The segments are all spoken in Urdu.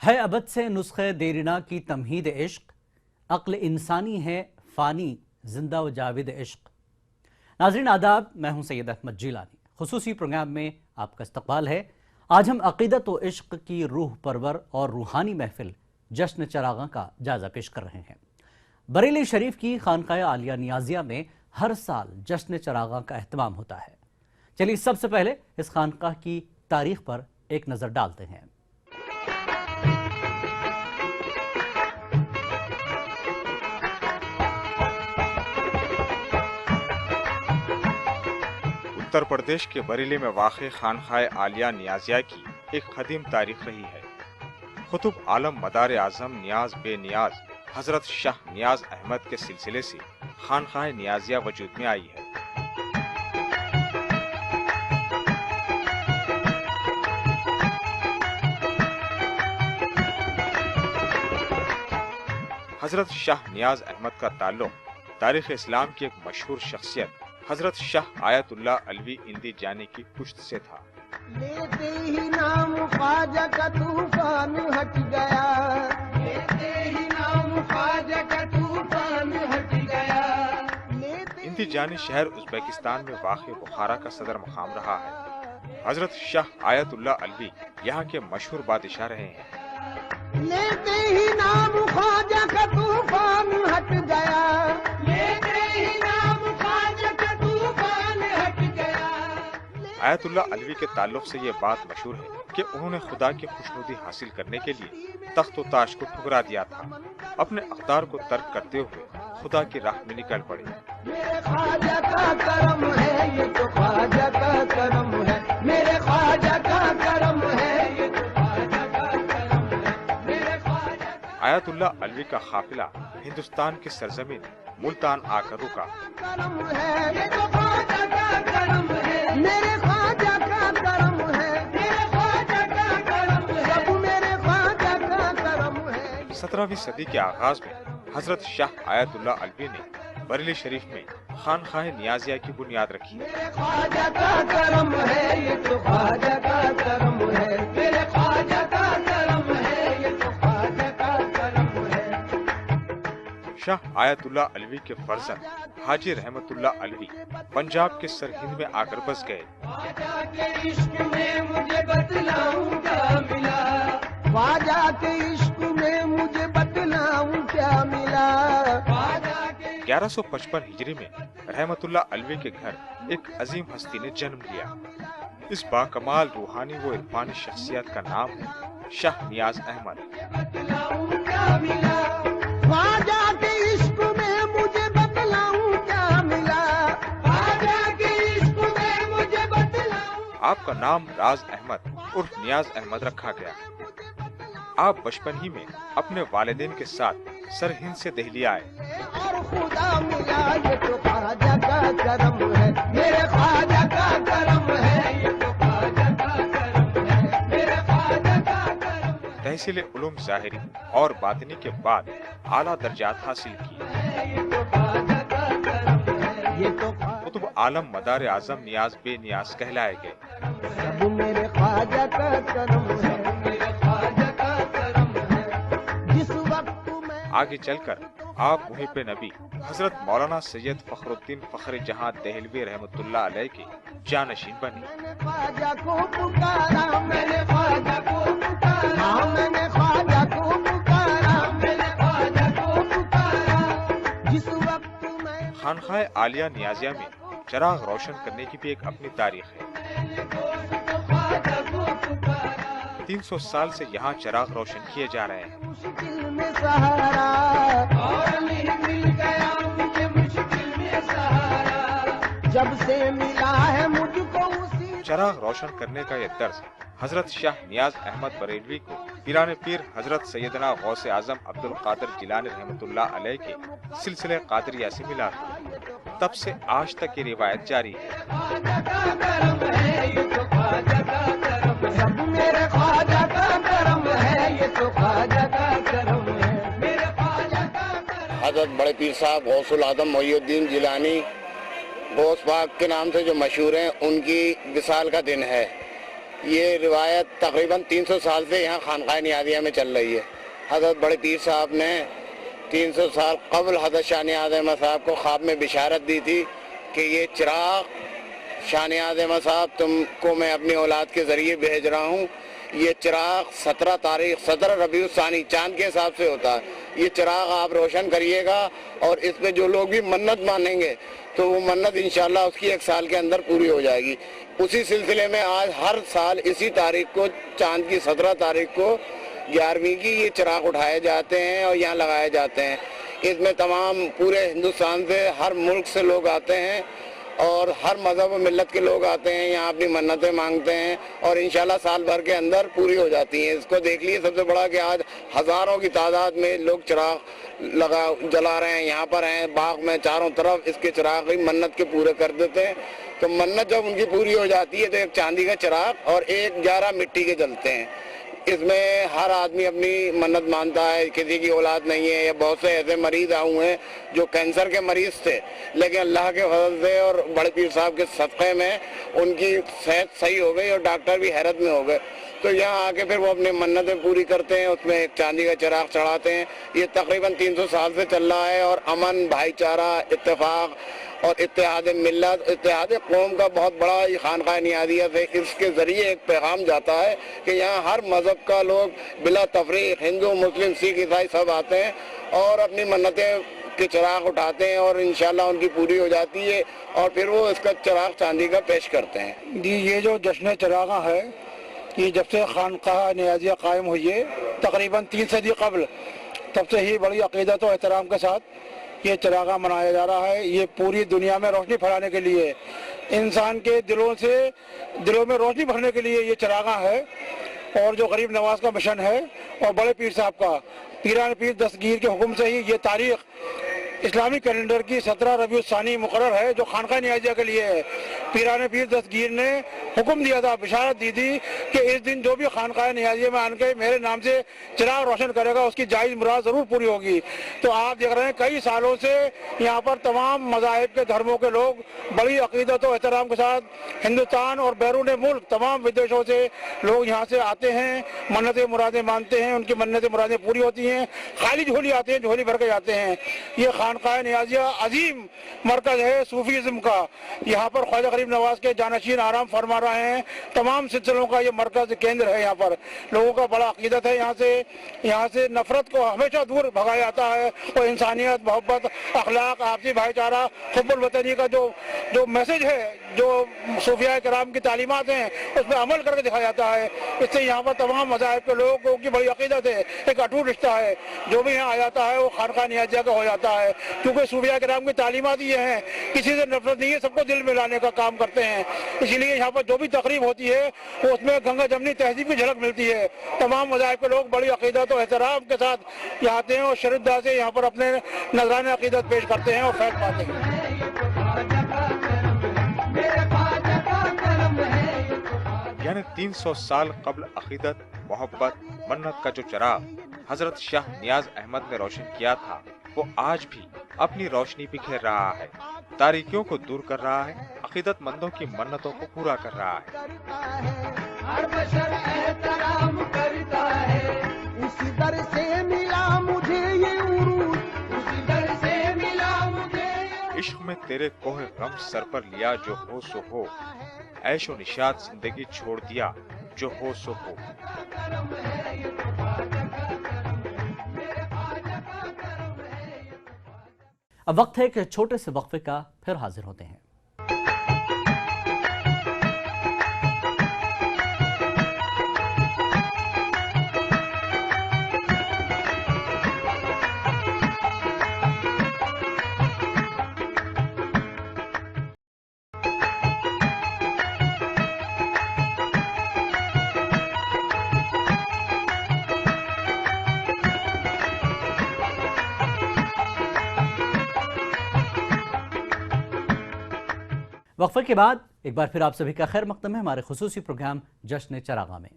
ہے ابد سے نسخہ دیرینہ کی تمہید عشق، عقل انسانی ہے فانی زندہ و جاوید عشق۔ ناظرین آداب، میں ہوں سید احمد جیلانی۔ خصوصی پروگرام میں آپ کا استقبال ہے۔ آج ہم عقیدت و عشق کی روح پرور اور روحانی محفل جشن چراغاں کا جائزہ پیش کر رہے ہیں۔ بریلی شریف کی خانقاہ عالیہ نیازیہ میں ہر سال جشن چراغاں کا اہتمام ہوتا ہے۔ چلیے سب سے پہلے اس خانقاہ کی تاریخ پر ایک نظر ڈالتے ہیں۔ اتر پردیش کے بریلی میں واقع خانقاہ عالیہ نیازیہ کی ایک قدیم تاریخ رہی ہے۔ قطب عالم مدار اعظم نیاز بے نیاز حضرت شاہ نیاز احمد کے سلسلے سے خانقاہ نیازیہ وجود میں آئی ہے۔ حضرت شاہ نیاز احمد کا تعلق تاریخ اسلام کی ایک مشہور شخصیت حضرت شاہ آیت اللہ علوی اندی جانی کی پشت سے تھا۔ لیتے ہی نام خواجہ کا طوفان ہٹ گیا، لیتے ہی نام خواجہ کا طوفان ہٹ گیا۔ اندی جانی شہر ازبیکستان میں واقع بخارا کا صدر مقام رہا ہے۔ حضرت شاہ آیت اللہ علوی یہاں کے مشہور بادشاہ رہے ہیں۔ لیتے ہی نام خواجہ کا طوفان ہٹ گیا، لیتے ہی نام خواجہ کا طوفان ہٹ گیا۔ آیت اللہ علوی کے تعلق سے یہ بات مشہور ہے کہ انہوں نے خدا کی خوشنودی حاصل کرنے کے لیے تخت و تاج کو ٹھکرا دیا تھا۔ اپنے اقدار کو ترک کرتے ہوئے خدا کی راہ میں نکل پڑے۔ میرے خواجہ کا کرم ہے، یہ تو خواجہ کا کرم ہے، میرے خواجہ کا کرم ہے، یہ تو خواجہ کا کرم ہے، میرے خواجہ کا آیت اللہ علوی کا قافلہ ہندوستان کی سرزمین ملتان آ کر رکا۔ کرم ہے، یہ تو خواجہ کا کرم ہے، میرے خواجہ کا کرم ہے، میرے خواجہ کا کرم ہے، سب میرے خواجہ کا کرم ہے۔ 17ویں صدی کے آغاز میں حضرت شاہ آیت اللہ علوی نے بریلی شریف میں خانقاہ نیازیہ کی بنیاد رکھی۔ میرے خواجہ کا کرم ہے، یہ تو خواجہ کا کرم ہے، میرے خواجہ کا کرم ہے، یہ تو خواجہ کا کرم ہے۔ شاہ آیت اللہ علوی کے فرزند حاجی رحمت اللہ علوی پنجاب کے سرہند میں آ کر بس گئے۔ خواجہ کے عشق میں مجھے بتلاؤں کیا ملا، خواجہ کے عشق میں مجھے بتلاؤں کیا ملا۔ 1155 ہجری میں رحمت اللہ علوی کے گھر ایک عظیم ہستی نے جنم لیا۔ اس باکمال روحانی و عرفانی شخصیت کا نام ہے شاہ نیاز احمد۔ بتلاؤں کیا ملا، خواجہ کے عشق میں مجھے بتلاؤں کیا ملا، خواجہ کے عشق میں مجھے بتلاؤں۔ آپ کا نام راز احمد عرف نیاز احمد رکھا گیا۔ آپ بچپن ہی میں اپنے والدین کے ساتھ سرہند سے دہلی آئے۔ اور خدا ملا، یہ تو خواجہ کا کرم ہے، میرے خواجہ کا کرم ہے، یہ تو خواجہ کا کرم ہے، میرے خواجہ کا کرم ہے۔ تحصیل علوم ظاہری اور باطنی کے بعد اعلیٰ درجات حاصل کیے۔ یہ تو خواجہ کا کرم ہے، یہ تو قطب عالم مدار اعظم نیاز بے نیاز کہلائے گئے۔ سب میرے خواجہ کا کرم ہے، میرے خواجہ کا کرم ہے۔ جس وقت میں آگے چل کر آپ محب نبی حضرت مولانا سید فخر الدین فخر جہاں دہلوی رحمۃ اللہ علیہ کے جانشین بنے۔ میں نے خواجہ کو پکارا، میں نے خواجہ کو پکارا، میں نے خواجہ کو پکارا، میں نے خواجہ کو پکارا۔ جس وقت میں خانقاہ عالیہ نیازیہ میں چراغ روشن کرنے کی بھی ایک اپنی تاریخ ہے۔ 300 سال سے یہاں چراغ روشن کیے جا رہے ہیں۔ مشکل میں سہارا، اور مل گیا مجھے مشکل میں سہارا، جب سے ملا ہے مجھ کو اسی۔ چراغ روشن کرنے کا یہ درس حضرت شاہ نیاز احمد بریلوی کو پیران پیر حضرت سیدنا غوث اعظم عبد القادر جیلانی رحمۃ اللہ علیہ کے سلسلے قادریہ سے ملا تھا۔ تب سے آج تک یہ روایت جاری ہے۔ خواجہ کا کرم ہے، یہ تو خواجہ کا کرم ہے، سب میرے خواجہ کا کرم ہے، یہ تو خواجہ کا کرم ہے، میرے خواجہ کا کرم۔ حضرت بڑے پیر صاحب غوث العظم محی الدین جیلانی غوث پاک کے نام سے جو مشہور ہیں، ان کی وصال کا دن ہے۔ یہ روایت تقریباً 300 سال سے یہاں خانقاہ نیازیہ میں چل رہی ہے. حضرت بڑے پیر صاحب نے 300 سال قبل حضرت شاہ نیاز احمد صاحب کو خواب میں بشارت دی تھی کہ یہ چراغ شاہ نیاز احمد صاحب تم کو میں اپنی اولاد کے ذریعے بھیج رہا ہوں. یہ چراغ 17 ربیع الثانی چاند کے حساب سے ہوتا ہے. یہ چراغ آپ روشن کریے گا اور اس پہ جو لوگ بھی منت مانیں گے تو وہ منت انشاءاللہ اس کی 1 سال کے اندر پوری ہو جائے گی. اسی سلسلے میں آج ہر سال اسی تاریخ کو چاند کی 17 تاریخ کو 11ویں کی یہ چراغ اٹھائے جاتے ہیں اور یہاں لگائے جاتے ہیں. اس میں تمام پورے ہندوستان سے ہر ملک سے لوگ آتے ہیں اور ہر مذہب و ملت کے لوگ آتے ہیں یہاں اپنی منتیں مانگتے ہیں اور انشاءاللہ سال بھر کے اندر پوری ہو جاتی ہیں. اس کو دیکھ لیے سب سے بڑا کہ آج ہزاروں کی تعداد میں لوگ چراغ جلا رہے ہیں. یہاں پر ہیں باغ میں چاروں طرف اس کے چراغ منت کے پورے کر دیتے ہیں. تو منت جب ان کی پوری ہو جاتی ہے تو ایک چاندی کا چراغ اور 11 مٹی کے جلتے ہیں. اس میں ہر آدمی اپنی منت مانتا ہے. کسی کی اولاد نہیں ہے یا بہت سے ایسے مریض آئے ہوئے ہیں جو کینسر کے مریض تھے لیکن اللہ کے فضل سے اور بڑے پیر صاحب کے صدقے میں ان کی صحت صحیح ہو گئی اور ڈاکٹر بھی حیرت میں ہو گئے. تو یہاں آ کے پھر وہ اپنی منتیں پوری کرتے ہیں. اس میں ایک چاندی کا چراغ چڑھاتے ہیں. یہ تقریباً 300 سال سے چل رہا ہے اور امن، بھائی چارہ، اتفاق اور اتحاد ملت، اتحاد قوم کا بہت بڑا یہ خانقاہ نیازیہ سے اس کے ذریعے ایک پیغام جاتا ہے کہ یہاں ہر مذہب کا لوگ بلا تفریق ہندو، مسلم، سکھ، عیسائی سب آتے ہیں اور اپنی منتیں کے چراغ اٹھاتے ہیں اور انشاءاللہ ان کی پوری ہو جاتی ہے اور پھر وہ اس کا چراغ چاندی کا پیش کرتے ہیں. جی یہ جو جشن چراغاں ہے یہ جب سے خانقاہ نیازیہ قائم ہوئی ہے تقریباً 3 صدی قبل تب سے ہی بڑی عقیدت و احترام کے ساتھ یہ چراغاں منایا جا رہا ہے. یہ پوری دنیا میں روشنی پھیلانے کے لیے، انسان کے دلوں میں روشنی بھرنے کے لیے یہ چراغاں ہے. اور جو غریب نواز کا مشن ہے اور بڑے پیر صاحب کا پیران پیر دستگیر کے حکم سے ہی یہ تاریخ اسلامی کیلنڈر کی 17 ربیع الثانی مقرر ہے جو خانقاہ نیازیہ کے لیے ہے. پیران پیر دستگیر نے حکم دیا تھا، بشارت دی تھی کہ اس دن جو بھی خانقاہ نیازیہ میں آن کے میرے نام سے چراغ روشن کرے گا اس کی جائز مراد ضرور پوری ہوگی. تو آپ دیکھ رہے ہیں کئی سالوں سے یہاں پر تمام مذاہب کے دھرموں کے لوگ بڑی عقیدت و احترام کے ساتھ ہندوستان اور بیرون ملک تمام ودیشوں سے لوگ یہاں سے آتے ہیں، منتیں مرادیں مانتے ہیں، ان کی منتیں مرادیں پوری ہوتی ہیں. خالی جھولی آتے ہیں، جھولی بھر کے جاتے ہیں. یہ خانقاہ نیازیہ عظیم مرکز ہے صوفیزم کا. یہاں پر خواجہ غریب نواز کے جانشین آرام فرما رہے ہیں. تمام سلسلوں کا یہ مرکز کیندر ہے. یہاں پر لوگوں کا بڑا عقیدت ہے. یہاں سے نفرت کو ہمیشہ دور بھگایا جاتا ہے اور انسانیت، محبت، اخلاق، آپسی بھائی چارہ، حب الوطنی کا جو میسج ہے، جو صوفیاء کرام کی تعلیمات ہیں اس پہ عمل کر کے دکھایا جاتا ہے. اس سے یہاں پر تمام مذاہب کے لوگوں کی بڑی عقیدت ہے، ایک اٹوٹ رشتہ ہے. جو بھی یہاں آ جاتا ہے وہ خانقاہ نیازیہ کا ہو جاتا ہے کیونکہ صوفیاء کرام کی تعلیمات یہ ہیں کسی سے نفرت نہیں ہے، سب کو دل میں لانے کا کام کرتے ہیں. اسی لیے یہاں پر جو بھی تقریب ہوتی ہے وہ اس میں گنگا جمنی تہذیب کی جھلک ملتی ہے. تمام مذاہب کے لوگ بڑی عقیدت و احترام کے ساتھ یہاں آتے ہیں اور شردا سے یہاں پر اپنے نذرانہ عقیدت پیش کرتے ہیں اور فیض پاتے ہیں. یعنی 300 سال قبل عقیدت، محبت، منت کا جو چراغ حضرت شاہ نیاز احمد نے روشن کیا تھا وہ آج بھی اپنی روشنی بکھیر رہا ہے، تاریکیوں کو دور کر رہا ہے، عقیدت مندوں کی منتوں کو پورا کر رہا ہے. ہر بشر احترام کرتا ہے. اسی در سے ملا مجھے یہ عروج، اسی در سے ملا مجھے. عشق میں تیرے کوہ غم سر پر لیا جو ہو سو ہو، عیش و نشاط زندگی چھوڑ دیا جو ہو سو ہو. اب وقت ہے کہ چھوٹے سے وقفے کا، پھر حاضر ہوتے ہیں. وقفے کے بعد ایک بار پھر آپ سبھی کا خیر مقدم ہے ہمارے خصوصی پروگرام جشن چراغاں میں.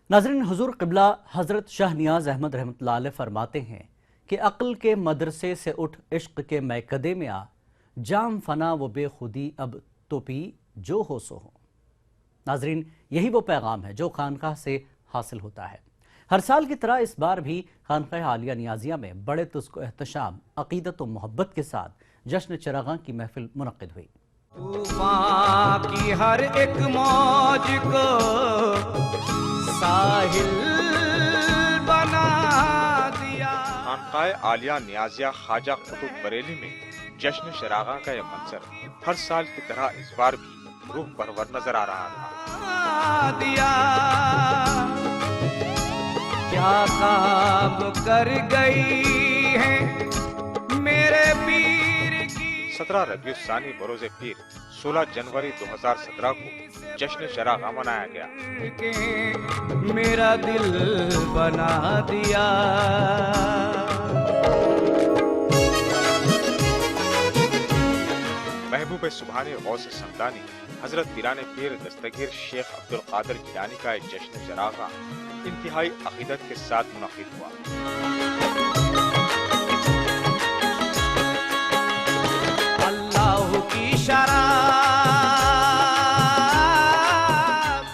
ناظرین، حضور قبلہ حضرت شاہ نیاز احمد رحمۃ اللہ علیہ فرماتے ہیں کہ عقل کے مدرسے سے اٹھ عشق کے میکدے میں آ، جام فنا و بے خودی اب تو پی جو ہو سو ہو. ناظرین، یہی وہ پیغام ہے جو خانقاہ سے حاصل ہوتا ہے۔ ہر سال کی طرح اس بار بھی خانقاہ عالیہ نیازیہ میں بڑے طزق و احتشام، عقیدت و محبت کے ساتھ جشن چراغاں کی محفل منعقد ہوئی۔ طوفان کی ہر ایک موج کو ساحل بنا دیا۔ خانقاہ عالیہ نیازیہ خواجہ قطب بریلی میں جشن چراغاں کا یہ منظر ہر سال کی طرح اس بار بھی روح پرور نظر آ رہا تھا۔ دیا کیا خواب کر گئی ہے میرے پیر کی۔ 17 ربیع الثانی بروز پیر 16 جنوری 2017 کو جشن چراغاں منایا گیا۔ کہ میرا دل بنا دیا۔ محبوب سبحانی غوث سمدانی حضرت پیران پیر دستگیر شیخ عبد القادر گیلانی کا یہ جشن چراغاں انتہائی عقیدت کے ساتھ منعقد ہوا۔ اللہ کی شراب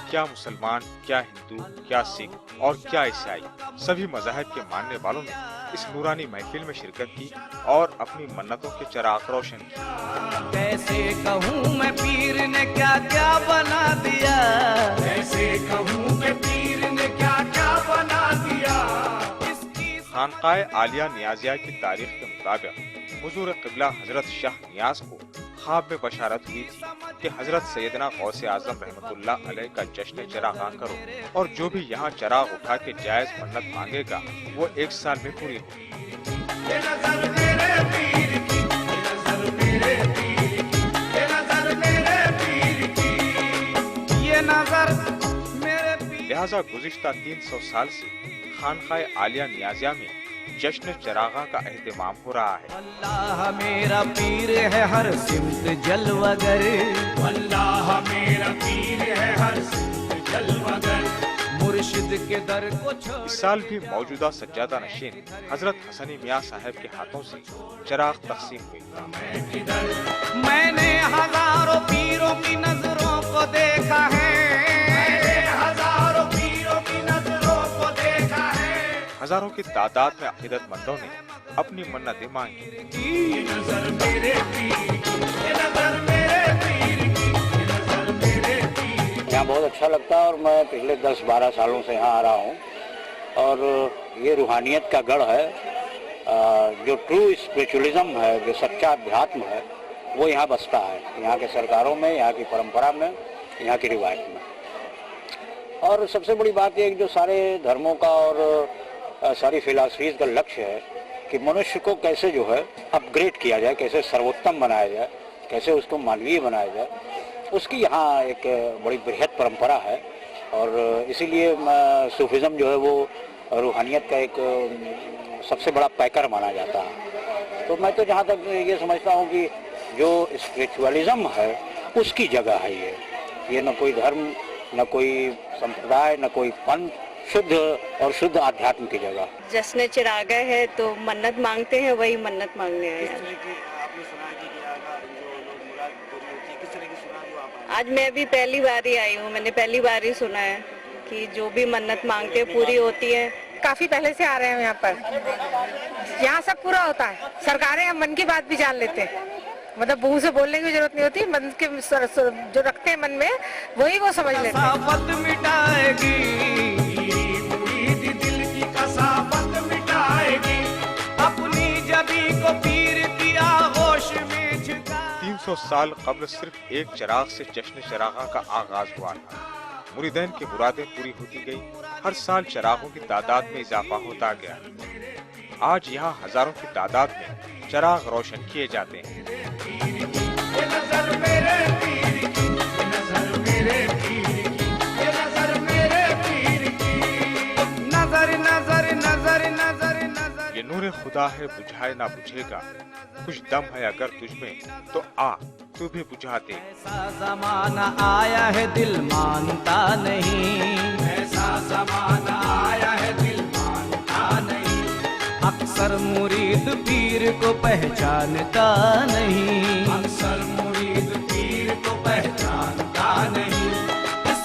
کیا مسلمان، کیا ہندو، کیا سکھ اور کیا عیسائی، سبھی مذاہب کے ماننے والوں نے اس نورانی محفل میں شرکت کی اور اپنی منتوں کے چراغ روشن کی۔ کیسے کہوں میں پیر نے کیا کیا بنا دیا، کیسے کہوں کہ پیر نے کیا کیا بنا دیا۔ خانقاہ عالیہ نیازیہ کی تاریخ کے مطابق حضور قبلہ حضرت شاہ نیاز کو خواب میں بشارت ہوئی تھی کہ حضرت سیدنا غوث اعظم رحمۃ اللہ علیہ کا جشن چراغاں کرو اور جو بھی یہاں چراغ اٹھا کے جائز منت مانگے گا وہ 1 سال میں پوری ہوگی۔ یہ نظر میرے پیر کی، یہ نظر میرے پیر کی، یہ نظر میرے پیر کی، یہ نظر میرے پیر۔ لہٰذا گزشتہ 300 سال سے خانقاہ عالیہ نیازیہ میں جشن چراغاں کا اہتمام ہو رہا ہے۔ اللہ میرا پیر ہے ہر سمت جلوہ گر، اللہ میرا پیر ہے ہر سمت جلوہ گر، مرشد کے در کو چھوڑ۔ اس سال بھی موجودہ سجادہ نشین حضرت حسنی میاں صاحب کے ہاتھوں سے چراغ تقسیم ہوئی۔ میں نے ہزاروں پیروں کی نظروں کو دیکھا ہے، میں نے ہزاروں پیروں کی نظروں کو دیکھا ہے، ہزاروں کی تعداد میں عقیدت مندوں نے اپنی منتیں مانگی۔ یہ نظر میرے پیر کی، یہ نظر میرے پیر کی، یہ نظر میرے پیر کی۔ یہاں بہت اچھا لگتا ہے اور میں پچھلے 10-12 سالوں سے یہاں آ رہا ہوں اور یہ روحانیت کا گڑھ ہے۔ جو ٹرو اسپریچولزم ہے، جو سچا ادھیاتم ہے وہ یہاں بستا ہے، یہاں کے سرکاروں میں، یہاں کی پرمپرا میں، یہاں کی روایت میں۔ اور سب سے بڑی بات یہ ہے کہ جو سارے دھرموں کا اور ساری فلاسفیز کا لکش ہے کہ منشیہ کو کیسے جو ہے اپ گریڈ کیا جائے، کیسے سروتم بنایا جائے، کیسے اس کو مانوی بنایا جائے، اس کی یہاں ایک بڑی بریہد پرمپرا ہے۔ اور اسی لیے صوفیزم جو ہے وہ روحانیت کا ایک سب سے بڑا پیکر مانا جاتا ہے۔ تو میں تو جہاں تک یہ سمجھتا ہوں کہ جو اسپریچولیزم ہے اس کی جگہ ہے یہ نہ کوئی دھرم، نہ کوئی سمپردائے، نہ کوئی پنتھ، شدھ اور شدھ آدھیاتم کی جگہ۔ جشن چراغاں ہے تو منت مانگتے ہیں، وہی منت مانگنے آئے ہیں۔ آج میں بھی پہلی بار ہی آئی ہوں، میں نے پہلی بار ہی سنا ہے کہ جو بھی منت مانگتے ہیں پوری ہوتی ہے۔ کافی پہلے سے آ رہے ہیں یہاں پر، یہاں سب پورا ہوتا ہے۔ سرکاریں ہم من کی بات بھی جان لیتے ہیں، مطلب منہ سے بولنے کی ضرورت نہیں ہوتی، من کے جو رکھتے ہیں من میں وہی وہ سمجھ لیتے ہیں۔ کثافت مٹائے گی، مرید دل کی کثافت مٹائے گی، اپنی جبی کو پیر کی آغوش میں جھکا۔ 300 سال قبل صرف ایک چراغ سے جشن چراغاں کا آغاز ہوا تھا۔ مریدین کی مرادیں پوری ہوتی گئی، ہر سال چراغوں کی تعداد میں اضافہ ہوتا گیا۔ آج یہاں ہزاروں کی تعداد میں چراغ روشن کیے جاتے ہیں۔ یہ نظر میرے پیر کی، یہ نظر میرے پیر کی، یہ نظر میرے پیر کی، نظر نظر نظر نظر نظر۔ یہ نور خدا ہے بجھائے نہ بجھے گا، کچھ دم ہے اگر تجھ میں تو آ تو بھی بجھا دے۔ ایسا زمانہ آیا ہے دل مانتا نہیں، ایسا زمانہ آیا ہے دل مانتا نہیں، اکثر مرید پیر کو پہچانتا نہیں، اکثر مرید پیر کو پہچانتا نہیں، اس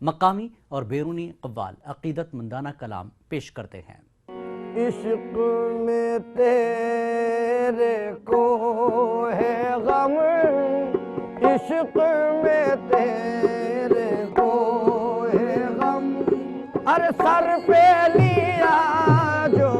مقامی اور بیرونی قوال عقیدت مندانہ کلام پیش کرتے ہیں۔ عشق میں تیرے کو ہے غم، عشق میں تیرے کو ہے غم، ارے سر پہ لیا جو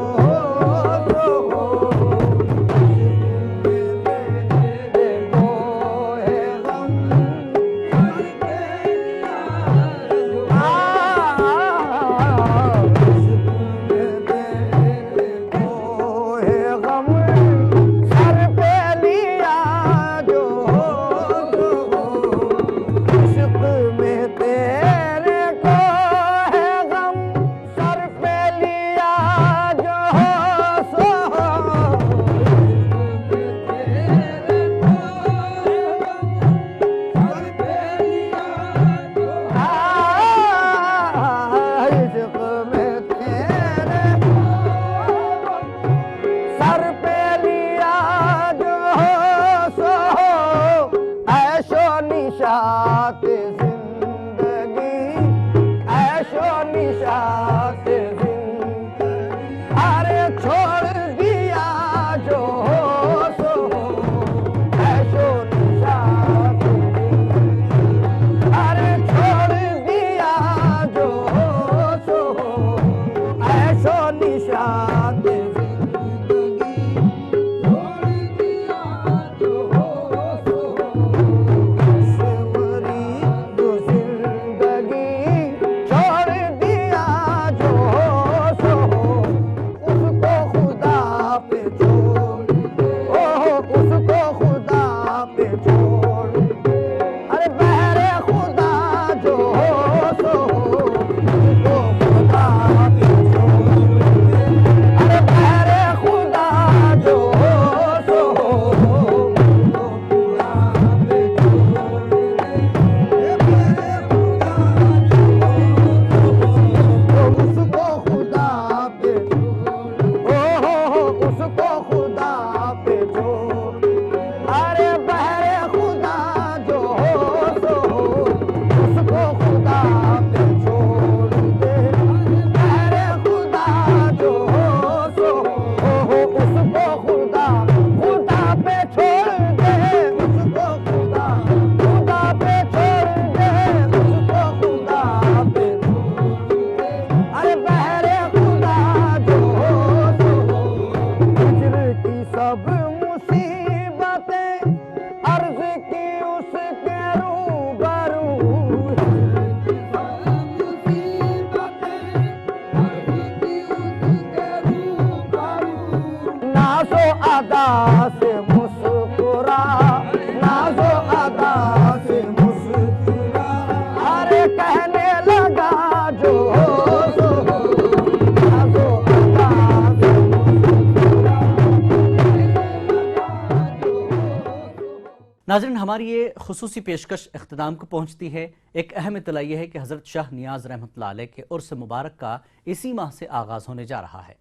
ناظرین، ہماری یہ خصوصی پیشکش اختتام کو پہنچتی ہے۔ ایک اہم اطلاع یہ ہے کہ حضرت شاہ نیاز رحمۃ اللہ علیہ کے عرس مبارک کا اسی ماہ سے آغاز ہونے جا رہا ہے،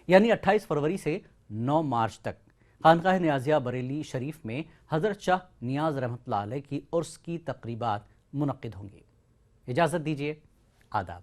یعنی 28 فروری سے 9 مارچ تک خانقاہ نیازیہ بریلی شریف میں حضرت شاہ نیاز رحمۃ اللہ علیہ کی عرس کی تقریبات منعقد ہوں گی۔ اجازت دیجیے، آداب۔